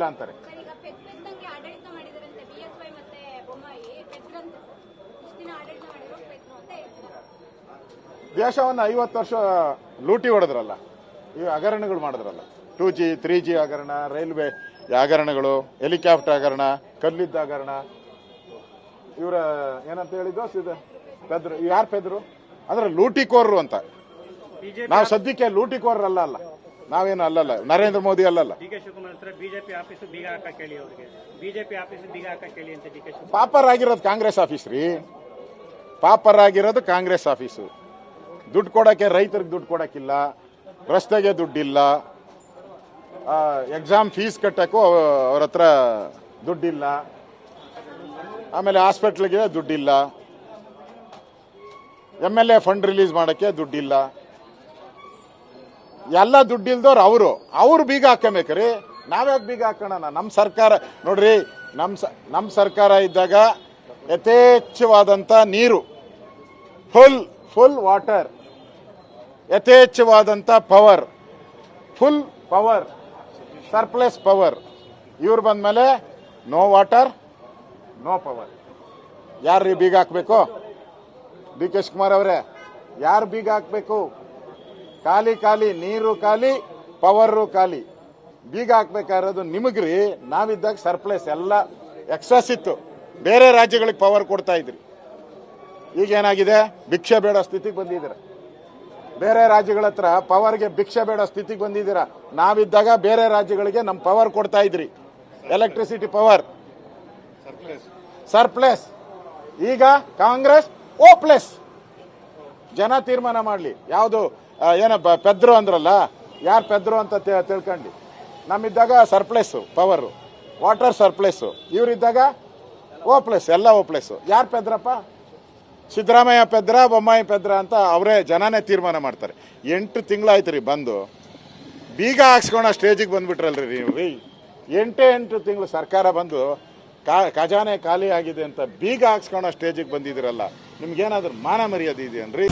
ಇಲ್ಲ ಅಂತಾರೆ. ದೇಶವನ್ನು 50 ವರ್ಷ ಲೂಟಿ ಹೊಡೆದ್ರಲ್ಲ, ಈ ಹಗರಣಗಳು ಮಾಡಿದ್ರಲ್ಲ, 2G 3G ಹಗರಣ, ರೈಲ್ವೆ ಹಗರಣಗಳು, ಹೆಲಿಕಾಪ್ಟರ್ ಹಗರಣ, ಕಲ್ಲಿದ್ದ ಹಗರಣ. ಇವರ ಏನಂತ ಹೇಳಿದ್ದು ಪೆದ್ರು, ಯಾರು ಪೆದ್ರು ಅಂದ್ರೆ ಲೂಟಿಕೋರರು ಅಂತ. ನಾವು ಸದ್ಯಕ್ಕೆ ಲೂಟಿಕೋರರಲ್ಲ, ನಾವೇನು ಅಲ್ಲಲ್ಲ, ನರೇಂದ್ರ ಮೋದಿ ಅಲ್ಲಲ್ಲ. ಬಿಜೆಪಿ ಆಫೀಸ್ ಬೀಗ ಹಾಕಕ್ಕೆ ಹೇಳಿ, ಅವರಿಗೆ ಬಿಜೆಪಿ ಆಫೀಸ್ ಬೀಗ ಹಾಕಕ್ಕೆ ಹೇಳಿ ಅಂತ ಡಿ ಕೆ ಶಿವಕುಮಾರ್. ಪಾಪರ್ ಆಗಿರೋದು ಕಾಂಗ್ರೆಸ್ ಆಫೀಸ್ ರೀ, ಪಾಪರ್ ಆಗಿರೋದು ಕಾಂಗ್ರೆಸ್ ಆಫೀಸು. ದುಡ್ಡು ಕೊಡಕ್ಕೆ ರೈತರಿಗೆ ದುಡ್ಡು ಕೊಡಕ್ಕಿಲ್ಲ, ರಸ್ತೆಗೆ ದುಡ್ಡಿಲ್ಲ, ಎಕ್ಸಾಮ್ ಫೀಸ್ ಕಟ್ಟಕ್ಕೂ ಅವ್ರ ಹತ್ರ ದುಡ್ಡಿಲ್ಲ, ಆಮೇಲೆ ಹಾಸ್ಪಿಟ್ಲಿಗೆ ದುಡ್ಡಿಲ್ಲ, MLA ಫಂಡ್ ರಿಲೀಸ್ ಮಾಡಕ್ಕೆ ದುಡ್ಡಿಲ್ಲ. ಎಲ್ಲ ದುಡ್ಡಿಲ್ದವ್ರು ಅವರು ಬೀಗ ಹಾಕಬೇಕ್ರಿ. ನಾವ್ಯಾಕೆ ಬೀಗ ಹಾಕೋಣ? ನಮ್ಮ ಸರ್ಕಾರ ನೋಡ್ರಿ, ನಮ್ಮ ಸರ್ಕಾರ ಇದ್ದಾಗ ಯಥೇಚ್ಛವಾದಂಥ ನೀರು, ಫುಲ್ ವಾಟರ್, ಯಥೇಚ್ಛವಾದಂಥ power, full power, surplus power. ಇವ್ರು ಬಂದ್ಮೇಲೆ ನೋ ವಾಟರ್ ನೋ ಪವರ್. ಯಾರ್ರೀ ಬೀಗ ಹಾಕ್ಬೇಕು? ಡಿ ಕೆ ಶಿವಕುಮಾರ್ ಅವರೇ, ಯಾರು ಬೀಗ ಹಾಕ್ಬೇಕು? ಖಾಲಿ ನೀರು ಖಾಲಿ, ಪವರು ಖಾಲಿ. ಬೀಗ ಹಾಕ್ಬೇಕಾಗಿರೋದು ನಿಮಗ್ರಿ. ನಾವಿದ್ದಾಗ ಸರ್ಪ್ಲಸ್ ಎಲ್ಲ ಎಕ್ಸಸ್ ಇತ್ತು, ಬೇರೆ ರಾಜ್ಯಗಳಿಗೆ ಪವರ್ ಕೊಡ್ತಾ ಇದ್ರಿ. ಈಗೇನಾಗಿದೆ? ಭಿಕ್ಷೆ ಬೇಡೋ ಸ್ಥಿತಿಗೆ ಬಂದಿದ್ದೀರ. ಬೇರೆ ರಾಜ್ಯಗಳ ಹತ್ರ ಪವರ್ಗೆ ಭಿಕ್ಷೆ ಬೇಡೋ ಸ್ಥಿತಿಗೆ ಬಂದಿದ್ದೀರಾ. ನಾವಿದ್ದಾಗ ಬೇರೆ ರಾಜ್ಯಗಳಿಗೆ ನಮ್ಮ ಪವರ್ ಕೊಡ್ತಾ ಇದ್ರಿ, ಎಲೆಕ್ಟ್ರಿಸಿಟಿ ಪವರ್ ಸರ್ಪ್ಲಸ್. ಈಗ ಕಾಂಗ್ರೆಸ್ ಓಪ್ಲೆಸ್. ಜನ ತೀರ್ಮಾನ ಮಾಡಲಿ. ಯಾವುದು ಏನ ಪೆದ್ರು ಅಂದ್ರಲ್ಲ, ಯಾರು ಪೆದ್ರು ಅಂತ ತಿಳ್ಕೊಂಡು. ನಮ್ಮಿದ್ದಾಗ surplus power, water surplus. ಇವರಿದ್ದಾಗ hopeless, ಎಲ್ಲ ಓಪ್ಲೆಸ್. ಯಾರು ಪೆದ್ರಪ್ಪ? ಸಿದ್ದರಾಮಯ್ಯ ಪೆದ್ರ, ಬೊಮ್ಮಾಯಿ ಪೆದ್ರ ಅಂತ ಅವರೇ ಜನಾನೇ ತೀರ್ಮಾನ ಮಾಡ್ತಾರೆ. 8 ತಿಂಗಳಾಯ್ತು ರೀ ಬಂದು, ಬೀಗ ಹಾಕ್ಸ್ಕೊಳೋ ಸ್ಟೇಜಿಗೆ ಬಂದ್ಬಿಟ್ರಲ್ರಿ ನೀವು ರೀ. 8 ತಿಂಗಳು ಸರ್ಕಾರ ಬಂದು ಖಜಾನೆ ಖಾಲಿ ಆಗಿದೆ ಅಂತ ಬೀಗ ಹಾಕ್ಸ್ಕೊಳೋ ಸ್ಟೇಜಿಗೆ ಬಂದಿದ್ದೀರಲ್ಲ. ನಿಮ್ಗೇನಾದ್ರೂ ಮಾನ ಮರ್ಯಾದೆ ಇದೆಯೇನ್ರಿ?